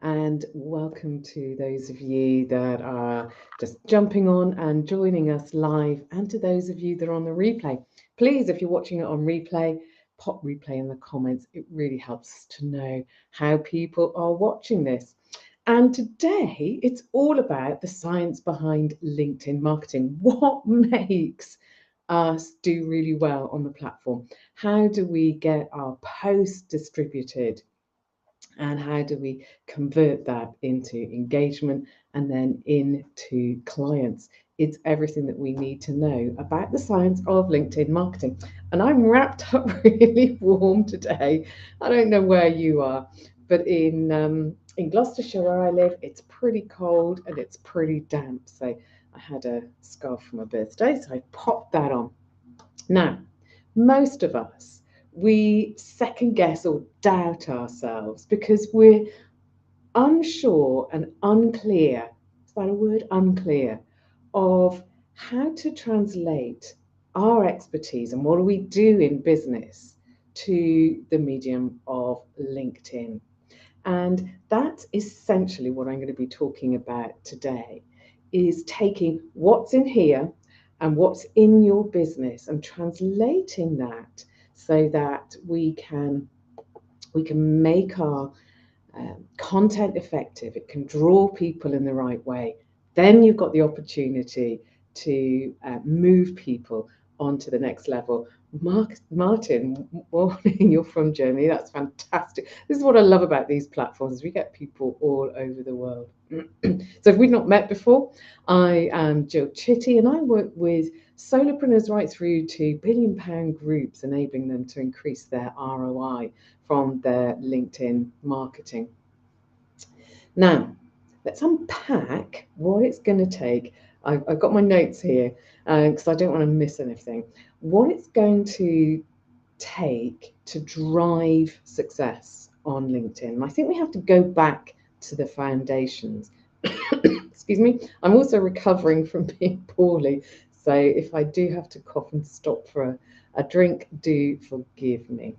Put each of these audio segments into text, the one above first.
and welcome to those of you that are just jumping on and joining us live, and to those of you that are on the replay. Please, if you're watching it on replay, pop replay in the comments. It really helps us to know how people are watching this. And today it's all about the science behind LinkedIn marketing. What makes us do really well on the platform? How do we get our posts distributed? And how do we convert that into engagement and then into clients? It's everything that we need to know about the science of LinkedIn marketing. And I'm wrapped up really warm today. I don't know where you are, but in Gloucestershire, where I live, it's pretty cold and it's pretty damp. So I had a scarf for my birthday, so I popped that on. Now, most of us, we second guess or doubt ourselves because we're unsure and unclear, is that a word? Unclear, of how to translate our expertise and what do we do in business to the medium of LinkedIn. And that's essentially what I'm going to be talking about today, is taking what's in here and what's in your business and translating that so that we can make our content effective. It can draw people in the right way. Then you've got the opportunity to move people on to the next level. Martin, morning, you're from Germany. That's fantastic. This is what I love about these platforms. We get people all over the world. So if we've not met before, I am Jill Chitty and I work with solopreneurs right through to £1 billion groups, enabling them to increase their ROI from their LinkedIn marketing. Now, let's unpack what it's going to take. I've got my notes here because I don't want to miss anything. What it's going to take to drive success on LinkedIn. And I think we have to go back to the foundations. Excuse me. I'm also recovering from being poorly. So if I do have to cough and stop for a drink, do forgive me.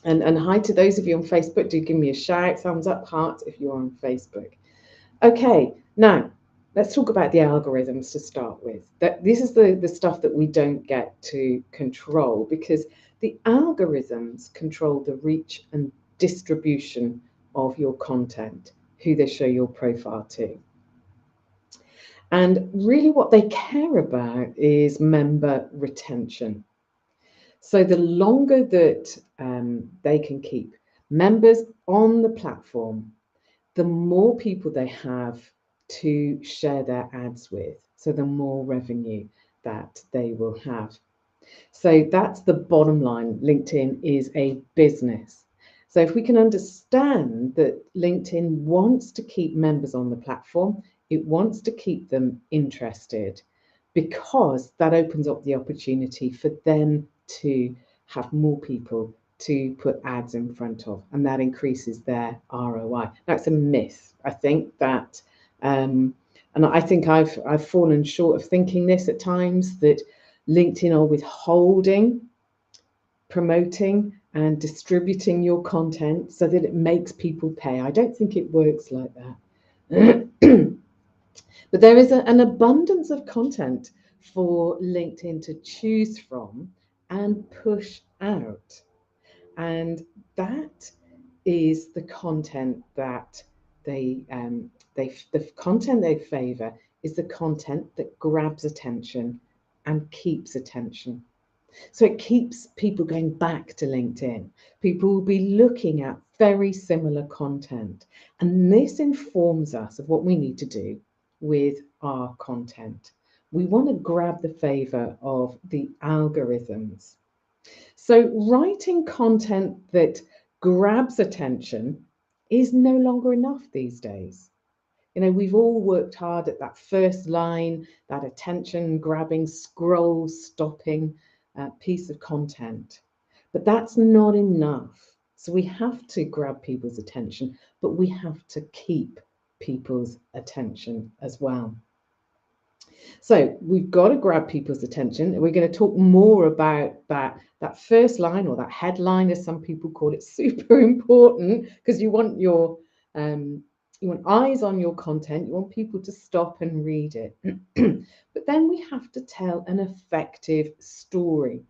And hi to those of you on Facebook. Do give me a shout, thumbs up, heart if you're on Facebook. Okay, now let's talk about the algorithms to start with. This is the stuff that we don't get to control because the algorithms control the reach and distribution of your content, who they show your profile to. And really, what they care about is member retention. So the longer that they can keep members on the platform, the more people they have to share their ads with. So the more revenue that they will have. So that's the bottom line. LinkedIn is a business. So if we can understand that LinkedIn wants to keep members on the platform, it wants to keep them interested because that opens up the opportunity for them to have more people to put ads in front of, and that increases their ROI. Now, it's a myth, I think, that, and I think I've fallen short of thinking this at times, that LinkedIn are withholding promoting and distributing your content so that it makes people pay. I don't think it works like that. But there is an abundance of content for LinkedIn to choose from and push out. And that is the content that the content they favor is the content that grabs attention and keeps attention. So it keeps people going back to LinkedIn. People will be looking at very similar content. And this informs us of what we need to do with our content. We want to grab the favor of the algorithms. So writing content that grabs attention is no longer enough these days. You know, we've all worked hard at that first line, that attention grabbing, scroll stopping piece of content. But that's not enough. So we have to grab people's attention, but we have to keep people's attention as well. So we've got to grab people's attention. We're going to talk more about that first line, or that headline, as some people call it, super important, because you want your You want eyes on your content. You want people to stop and read it. But then we have to tell an effective story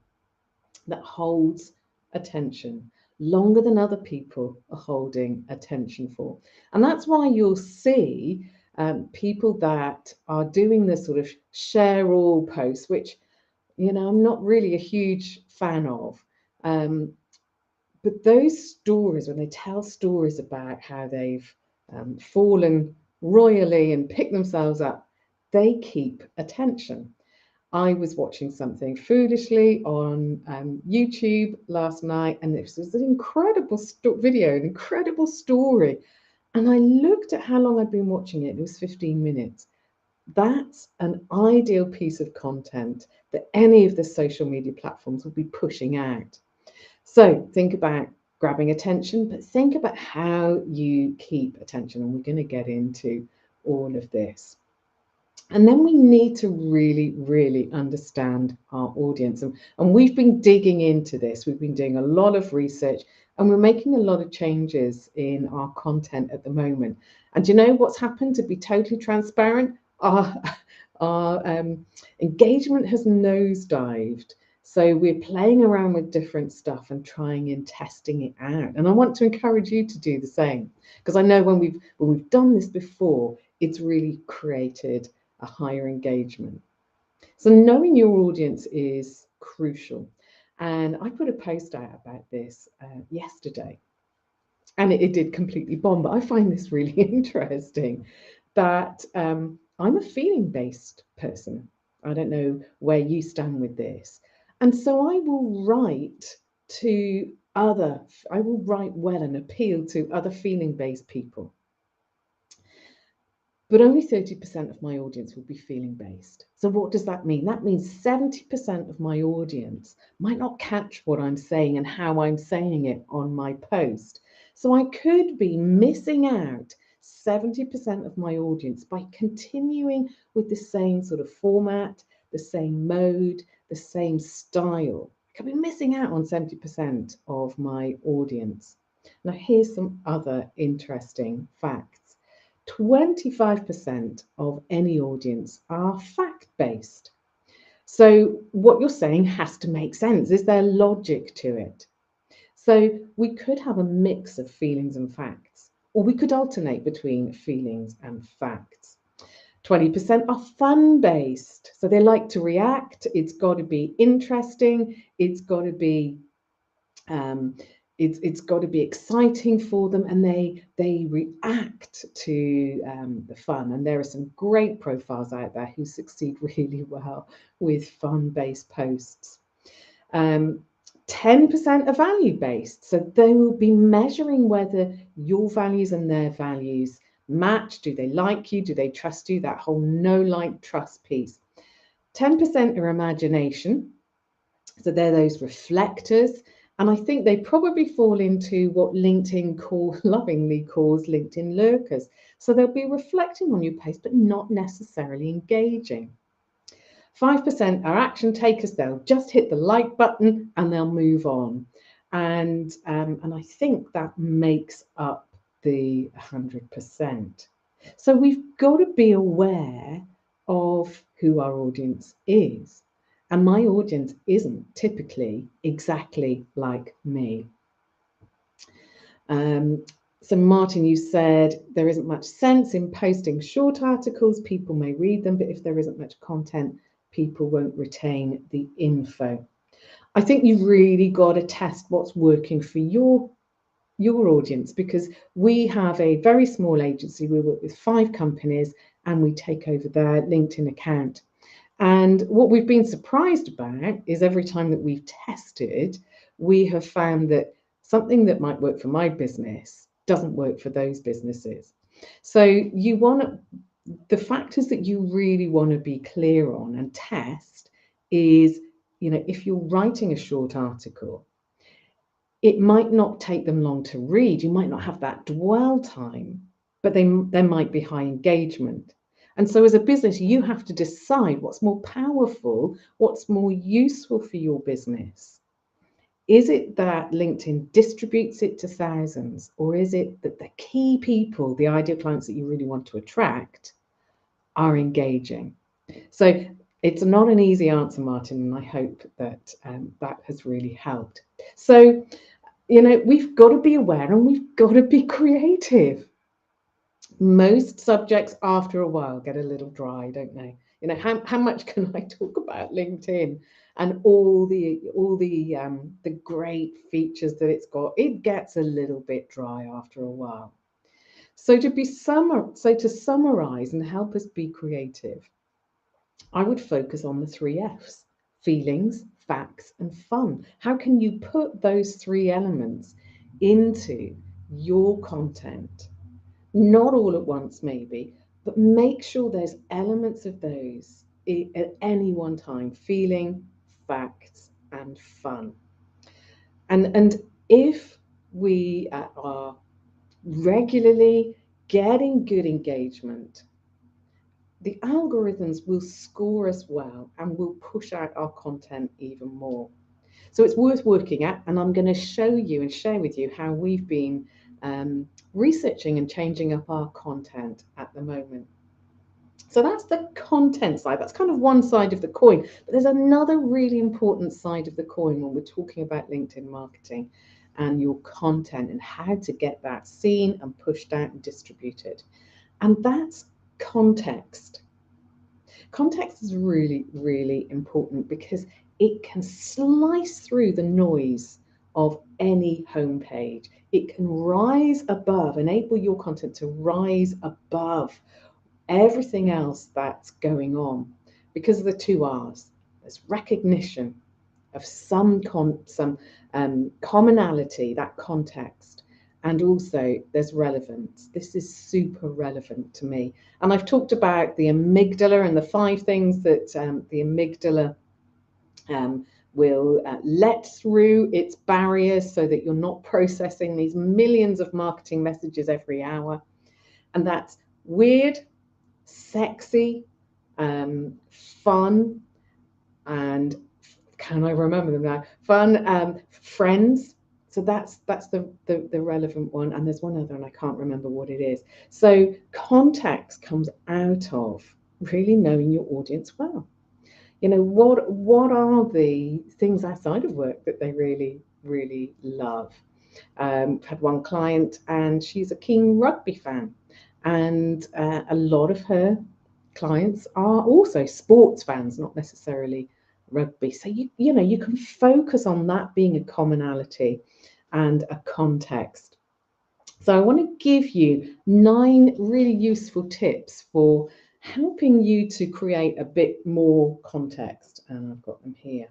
that holds attention longer than other people are holding attention for. And that's why you'll see people that are doing this sort of share all posts, which, I'm not really a huge fan of. But those stories, when they tell stories about how they've fallen royally and picked themselves up, they keep attention. I was watching something foolishly on YouTube last night, and this was an incredible video, an incredible story. And I looked at how long I'd been watching it. It was 15 minutes. That's an ideal piece of content that any of the social media platforms will be pushing out. So think about grabbing attention, but think about how you keep attention. And we're going to get into all of this. And then we need to really, really understand our audience. And we've been digging into this. We've been doing a lot of research, and we're making a lot of changes in our content at the moment. And do you know what's happened? To be totally transparent, our engagement has nosedived. So we're playing around with different stuff and trying and testing it out. And I want to encourage you to do the same, because I know when we've done this before, it's really created a higher engagement. So knowing your audience is crucial. And I put a post out about this yesterday, and it did completely bomb. But I find this really interesting, that I'm a feeling-based person. I don't know where you stand with this. And so I will write well and appeal to other feeling-based people. But only 30% of my audience will be feeling based. So what does that mean? That means 70% of my audience might not catch what I'm saying and how I'm saying it on my post. So I could be missing out 70% of my audience by continuing with the same sort of format, the same mode, the same style. I could be missing out on 70% of my audience. Now, here's some other interesting facts. 25% of any audience are fact-based. So what you're saying has to make sense. Is there logic to it? So we could have a mix of feelings and facts, or we could alternate between feelings and facts. 20% are fun-based. So they like to react. It's got to be interesting. It's got to be it's got to be exciting for them, and they react to the fun. And there are some great profiles out there who succeed really well with fun-based posts. 10% are value-based, so they will be measuring whether your values and their values match. Do they like you? Do they trust you? That whole know, like, trust piece. 10% are imagination, so they're those reflectors. And I think they probably fall into what LinkedIn lovingly calls LinkedIn lurkers. So they'll be reflecting on your post, but not necessarily engaging. 5% are action takers. They'll just hit the like button and they'll move on. And I think that makes up the 100%. So we've got to be aware of who our audience is. And my audience isn't typically exactly like me. So Martin, you said there isn't much sense in posting short articles. People may read them, but if there isn't much content, people won't retain the info. I think you've really got to test what's working for your audience, because we have a very small agency. We work with 5 companies and we take over their LinkedIn account. And what we've been surprised about is every time that we've tested, we have found that something that might work for my business doesn't work for those businesses. So the factors that you really want to be clear on and test is, if you're writing a short article, it might not take them long to read. You might not have that dwell time, but there might be high engagement. And so as a business, you have to decide what's more powerful, what's more useful for your business. Is it that LinkedIn distributes it to thousands, or is it that the key people, the ideal clients that you really want to attract, are engaging? So it's not an easy answer, Martin, and I hope that that has really helped. So, we've got to be aware and we've got to be creative. Most subjects after a while get a little dry, don't they? How much can I talk about LinkedIn and all the great features that it's got? It gets a little bit dry after a while. So to summarize and help us be creative, I would focus on the 3 Fs: feelings, facts, and fun. How can you put those 3 elements into your content? Not all at once, maybe, but make sure there's elements of those at any one time: feeling, facts, and fun. And if we are regularly getting good engagement, the algorithms will score us well and will push out our content even more. So it's worth working at, and I'm going to show you and share with you how we've been researching and changing up our content at the moment. So that's the content side. That's kind of one side of the coin. But there's another really important side of the coin when we're talking about LinkedIn marketing and your content and how to get that seen and pushed out and distributed. And that's context. Context is really, really important because it can slice through the noise of any homepage. It can rise above, enable your content to rise above everything else that's going on because of the 2 Rs. There's recognition of some commonality, that context, and also there's relevance. This is super relevant to me. And I've talked about the amygdala and the 5 things that the amygdala will let through its barriers so that you're not processing these millions of marketing messages every hour. And that's weird, sexy, fun, and can I remember them now? Fun, friends. So that's the relevant one. And there's one other, and I can't remember what it is. So context comes out of really knowing your audience well. What are the things outside of work that they really, really love? Had one client, and she's a keen rugby fan, and a lot of her clients are also sports fans, not necessarily rugby. So you can focus on that being a commonality and a context. So I want to give you 9 really useful tips for helping you to create a bit more context, and I've got them here.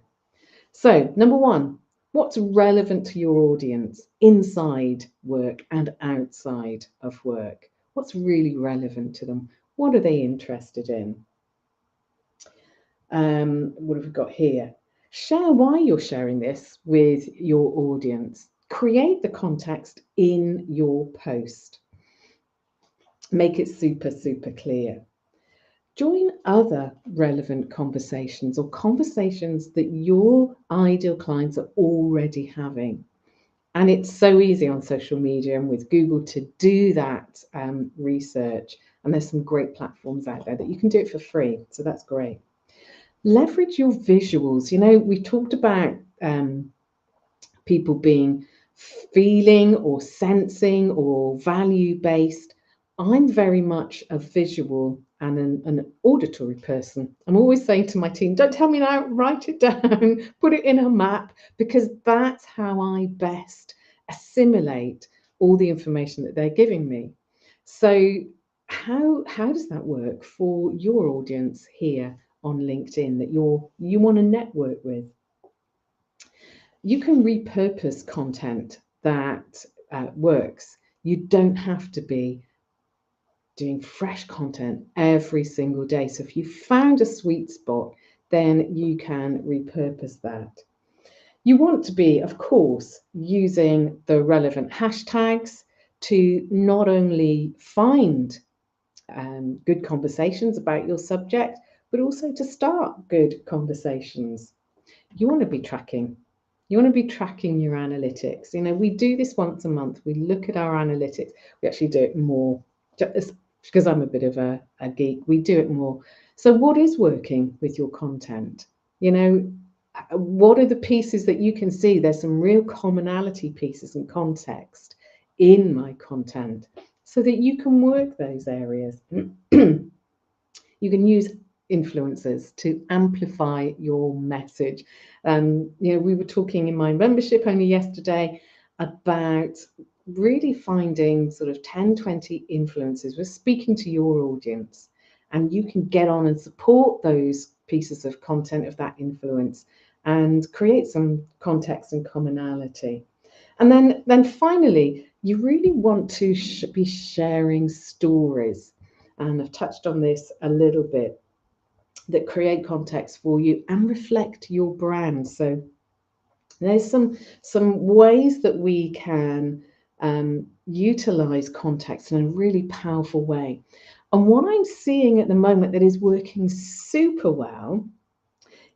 So number 1, what's relevant to your audience inside work and outside of work? What's really relevant to them? What are they interested in? What have we got here? Share why you're sharing this with your audience. Create the context in your post. Make it super, super clear. Join other relevant conversations or conversations that your ideal clients are already having. And it's so easy on social media and with Google to do that research. And there's some great platforms out there that you can do it for free. So that's great. Leverage your visuals. We talked about people being feeling or sensing or value-based. I'm very much a visual and an auditory person. I'm always saying to my team, don't tell me now, write it down, put it in a map, because that's how I best assimilate all the information that they're giving me. So how does that work for your audience here on LinkedIn that you want to network with? You can repurpose content that works. You don't have to be doing fresh content every single day. So if you found a sweet spot, then you can repurpose that. You want to be, of course, using the relevant hashtags to not only find good conversations about your subject, but also to start good conversations. You want to be tracking You want to be tracking your analytics. You know, we do this once a month. We look at our analytics. We actually do it more just because I'm a bit of a geek. We do it more. So what is working with your content? You know, what are the pieces that you can see? There's some real commonality pieces and context in my content so that you can work those areas. You can use influencers to amplify your message. You know, we were talking in my membership only yesterday about really finding sort of 10, 20 influencers. We're speaking to your audience, and you can get on and support those pieces of content of that influence and create some context and commonality. And then finally, you really want to be sharing stories. And I've touched on this a little bit, that create context for you and reflect your brand. So there's some ways that we can utilize context in a really powerful way. And what I'm seeing at the moment that is working super well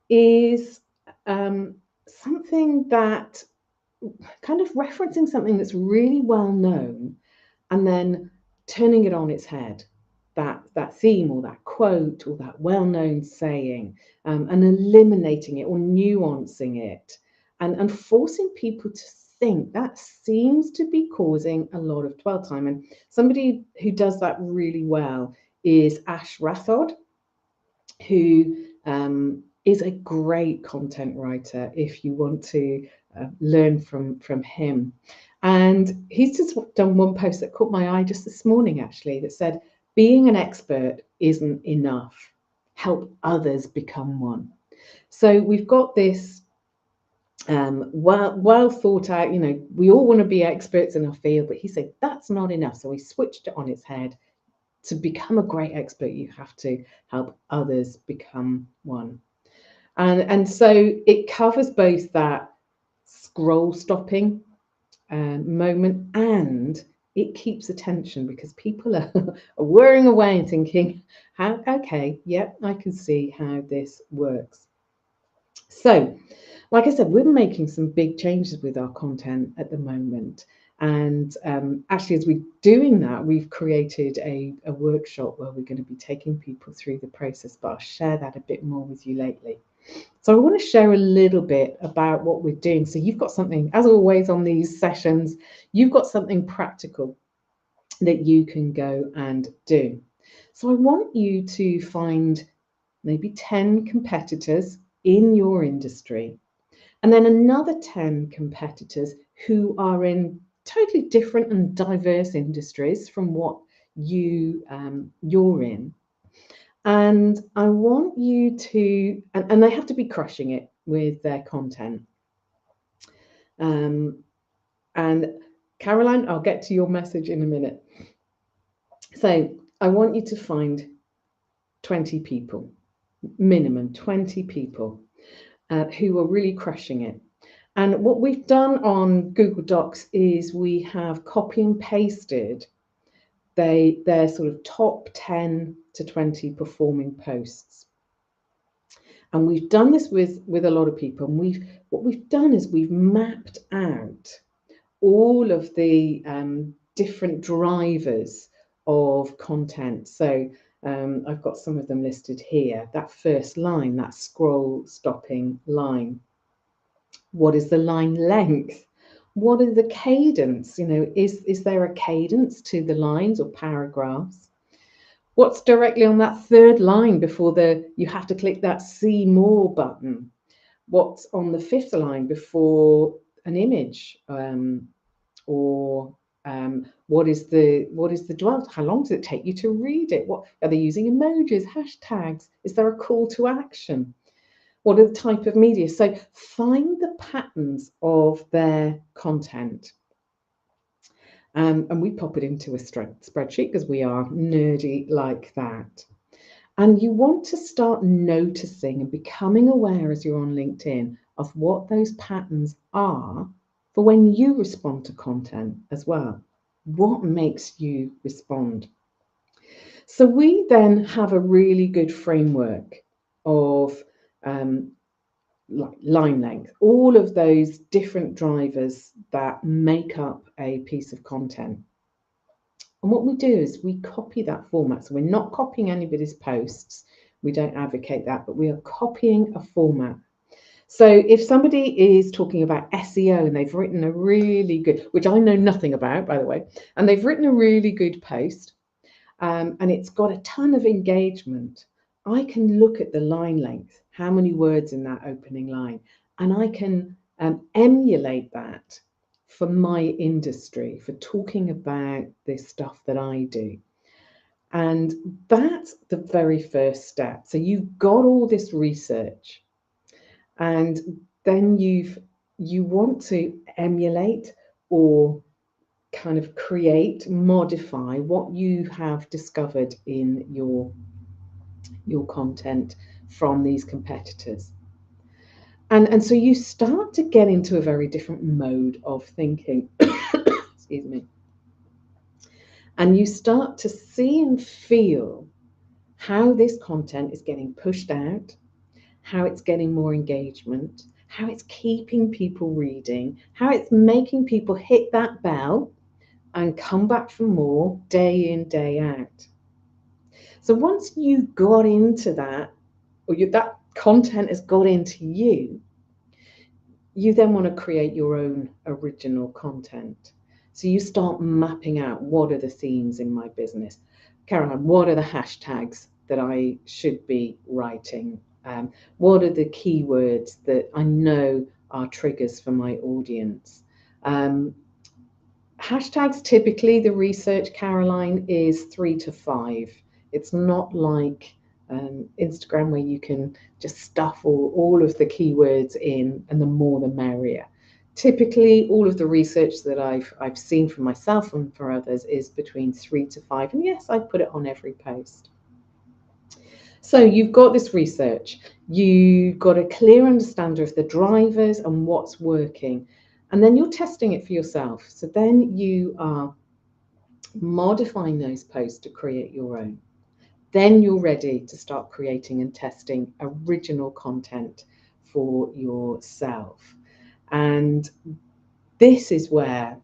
is something that kind of referencing something that's really well known and then turning it on its head, that theme or that quote or that well-known saying, and eliminating it or nuancing it, and forcing people to think. That seems to be causing a lot of dwell time. And somebody who does that really well is Ash Rathod, who is a great content writer if you want to learn from him. And he's just done one post that caught my eye just this morning, actually, that said, being an expert isn't enough. Help others become one. So we've got this well thought out, you know, we all want to be experts in our field, but he said that's not enough. So he switched it on its head. To become a great expert, you have to help others become one. And so it covers both that scroll stopping moment, and it keeps attention because people are whirring away and thinking, okay, yep, I can see how this works. So, like I said, we're making some big changes with our content at the moment. And actually, as we're doing that, we've created a workshop where we're going to be taking people through the process, but I'll share that a bit more with you lately. So I want to share a little bit about what we're doing. So you've got something, as always on these sessions, you've got something practical that you can go and do. So I want you to find maybe 10 competitors in your industry, and then another 10 competitors who are in totally different and diverse industries from what you're in. And I want you to, and they have to be crushing it with their content. And Caroline, I'll get to your message in a minute. So I want you to find 20 people, minimum 20 people who are really crushing it. And what we've done on Google Docs is we have copy and pasted their sort of top 10 to 20 performing posts. And we've done this with a lot of people. And what we've done is we've mapped out all of the different drivers of content. So I've got some of them listed here. That first line, that scroll stopping line. What is the line length? What is the cadence? You know, is there a cadence to the lines or paragraphs? What's directly on that third line before you have to click that see more button? What's on the fifth line before an image? What is the dwell? How long does it take you to read it? What are they using? Emojis, hashtags? Is there a call to action? What are the type of media? So find the patterns of their content. And we pop it into a spreadsheet because we are nerdy like that. And you want to start noticing and becoming aware as you're on LinkedIn of what those patterns are for when you respond to content as well. What makes you respond? So we then have a really good framework of like line length, all of those different drivers that make up a piece of content. And what we do is we copy that format. So we're not copying anybody's posts. We don't advocate that, but we are copying a format. So if somebody is talking about SEO and they've written a really good, which I know nothing about, by the way, and they've written a really good post, and it's got a ton of engagement, I can look at the line length, how many words in that opening line, and I can emulate that for my industry, for talking about this stuff that I do. And that's the very first step. So you've got all this research, and then you want to emulate or kind of create, modify what you have discovered in your content from these competitors. And so you start to get into a very different mode of thinking. Excuse me. And you start to see and feel how this content is getting pushed out, how it's getting more engagement, how it's keeping people reading, how it's making people hit that bell and come back for more day in, day out. So once you got into that, or that content has got into you, you then want to create your own original content. So you start mapping out, what are the themes in my business? Caroline, what are the hashtags that I should be writing? What are the keywords that I know are triggers for my audience? Hashtags, typically the research, Caroline, is 3 to 5. It's not like Instagram where you can just stuff all of the keywords in, and the more the merrier. Typically, all of the research that I've seen for myself and for others is between 3 to 5. And yes, I put it on every post. So you've got this research, you've got a clear understanding of the drivers and what's working. And then you're testing it for yourself. So then you are modifying those posts to create your own. Then you're ready to start creating and testing original content for yourself. And this is where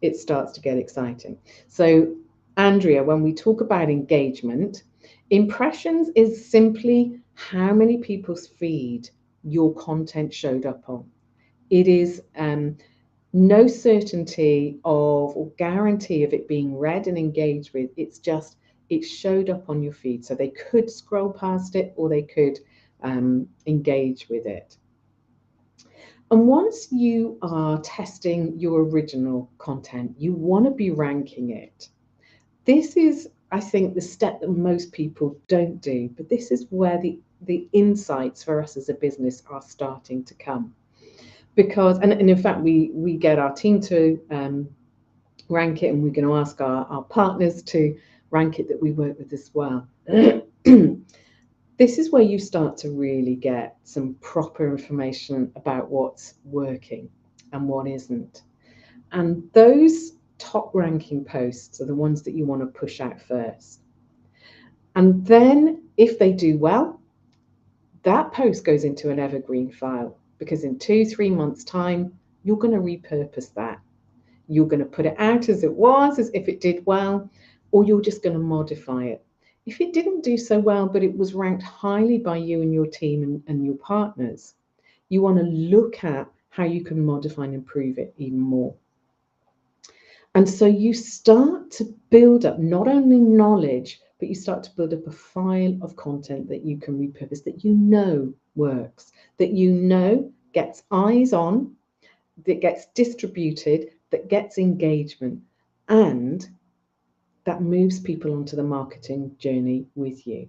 it starts to get exciting. So, Andrea, when we talk about engagement, impressions is simply how many people's feed your content showed up on. It is no certainty of or guarantee of it being read and engaged with. It's just it showed up on your feed. So they could scroll past it or they could engage with it. And once you are testing your original content, you want to be ranking it. This is, I think, the step that most people don't do, but this is where the insights for us as a business are starting to come. Because, and in fact, we get our team to rank it, and we're going to ask our partners to rank it that we work with as well. This is where you start to really get some proper information about what's working and what isn't. And those top ranking posts are the ones that you want to push out first. And then if they do well, that post goes into an evergreen file, because in 2-3 months' time, you're going to repurpose that. You're going to put it out as it was, as if it did well, or you're just going to modify it. If it didn't do so well, but it was ranked highly by you and your team and your partners, you want to look at how you can modify and improve it even more. And so you start to build up not only knowledge, but you start to build up a file of content that you can repurpose, that you know works, that you know gets eyes on, that gets distributed, that gets engagement, and that moves people onto the marketing journey with you.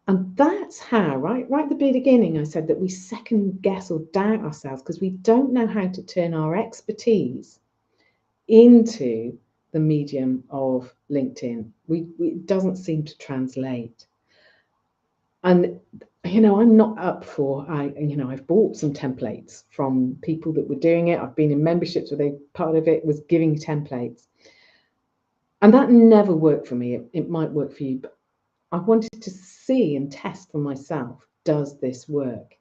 And that's how, right at the beginning, I said that we second guess or doubt ourselves because we don't know how to turn our expertise into the medium of LinkedIn. It doesn't seem to translate. And I'm not up for, I've bought some templates from people that were doing it. I've been in memberships where part of it was giving templates. And that never worked for me. It might work for you, but I wanted to see and test for myself, does this work?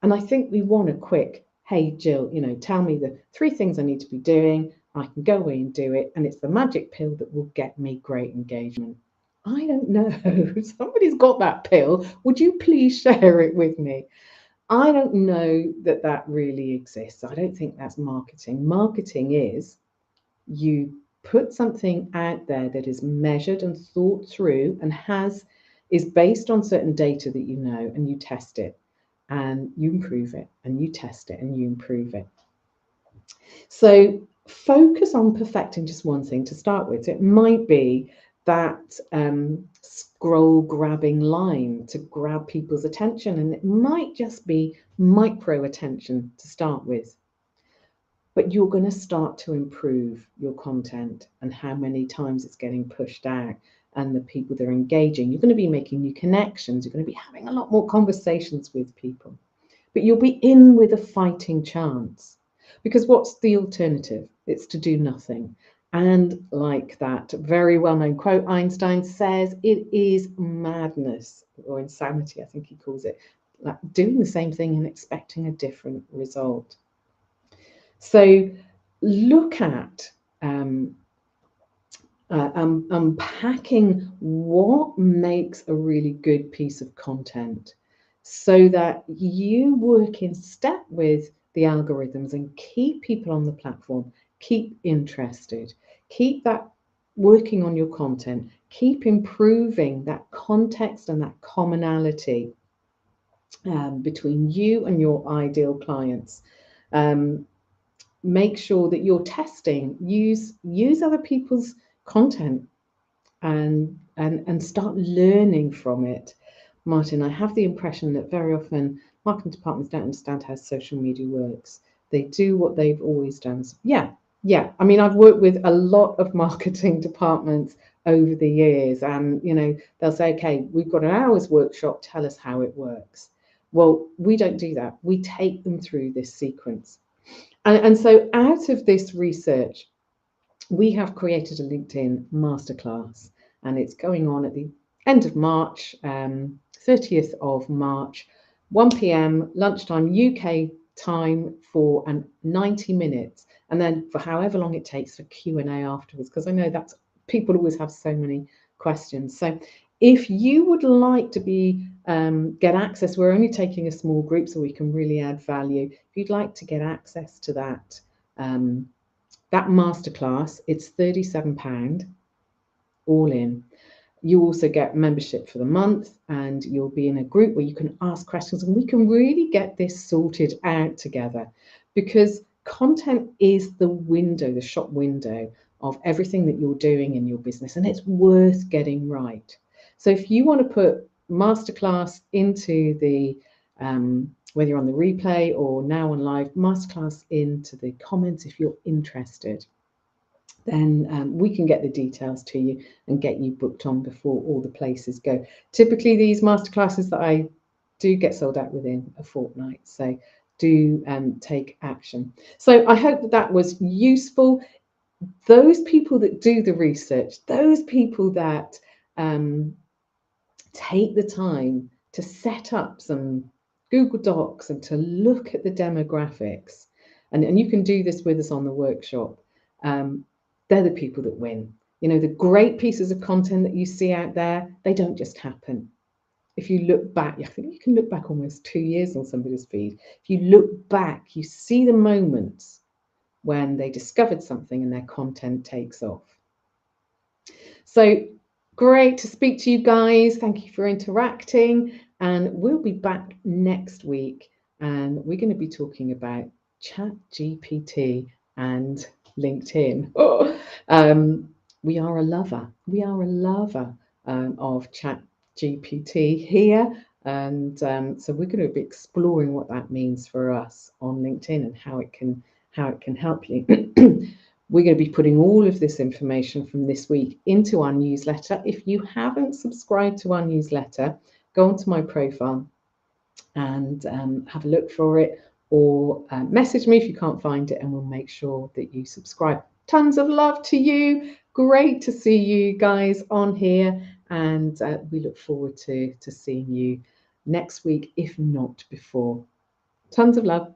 And I think we want a quick, hey, Jill, tell me the 3 things I need to be doing. I can go away and do it. And it's the magic pill that will get me great engagement. I don't know. Somebody's got that pill. Would you please share it with me? I don't know that that really exists. I don't think that's marketing. Marketing is you put something out there that is measured and thought through and is based on certain data that you know, and you test it and you improve it and you test it and you improve it. So focus on perfecting just one thing to start with. It might be that scroll grabbing line to grab people's attention, and it might just be micro attention to start with. But you're going to start to improve your content and how many times it's getting pushed out and the people that are engaging. You're going to be making new connections. You're going to be having a lot more conversations with people. But you'll be in with a fighting chance. Because what's the alternative? It's to do nothing. And like that very well-known quote Einstein says, it is madness, or insanity, I think he calls it, like doing the same thing and expecting a different result. So look at unpacking what makes a really good piece of content so that you work in step with the algorithms and keep people on the platform, keep interested, keep that working on your content, keep improving that context and that commonality between you and your ideal clients. Make sure that you're testing, use other people's content and start learning from it. Martin, I have the impression that very often marketing departments don't understand how social media works. They do what they've always done. So, yeah. I mean, I've worked with a lot of marketing departments over the years, and they'll say, okay, we've got an hour's workshop, tell us how it works. Well, we don't do that. We take them through this sequence. And so out of this research, we have created a LinkedIn masterclass, and it's going on at the end of March, 30th of March, 1 p.m. lunchtime UK time for 90 minutes, and then for however long it takes for Q&A afterwards, because I know that's people always have so many questions. So if you would like to get access, we're only taking a small group so we can really add value. If you'd like to get access to that masterclass, it's £37 all in. You also get membership for the month, and you'll be in a group where you can ask questions, and we can really get this sorted out together, because content is the shop window of everything that you're doing in your business, and it's worth getting right. So if you want to put masterclass into the whether you're on the replay or now on live, masterclass into the comments if you're interested, then we can get the details to you and get you booked on before all the places go. Typically, these masterclasses that I do get sold out within a fortnight, so do take action. So I hope that was useful. Those people that do the research, those people that take the time to set up some Google Docs and to look at the demographics, and you can do this with us on the workshop, they're the people that win. The great pieces of content that you see out there, they don't just happen. If you look back, I think you can look back almost 2 years on somebody's feed. If you look back, you see the moments when they discovered something and their content takes off. So great to speak to you guys. Thank you for interacting. And we'll be back next week, and we're going to be talking about ChatGPT and LinkedIn. We are a lover. We are a lover of ChatGPT here. And so we're going to be exploring what that means for us on LinkedIn and how it can help you. We're going to be putting all of this information from this week into our newsletter. If you haven't subscribed to our newsletter, go onto my profile and have a look for it, or message me if you can't find it, and we'll make sure that you subscribe. Tons of love to you. Great to see you guys on here, and we look forward to seeing you next week, if not before. Tons of love.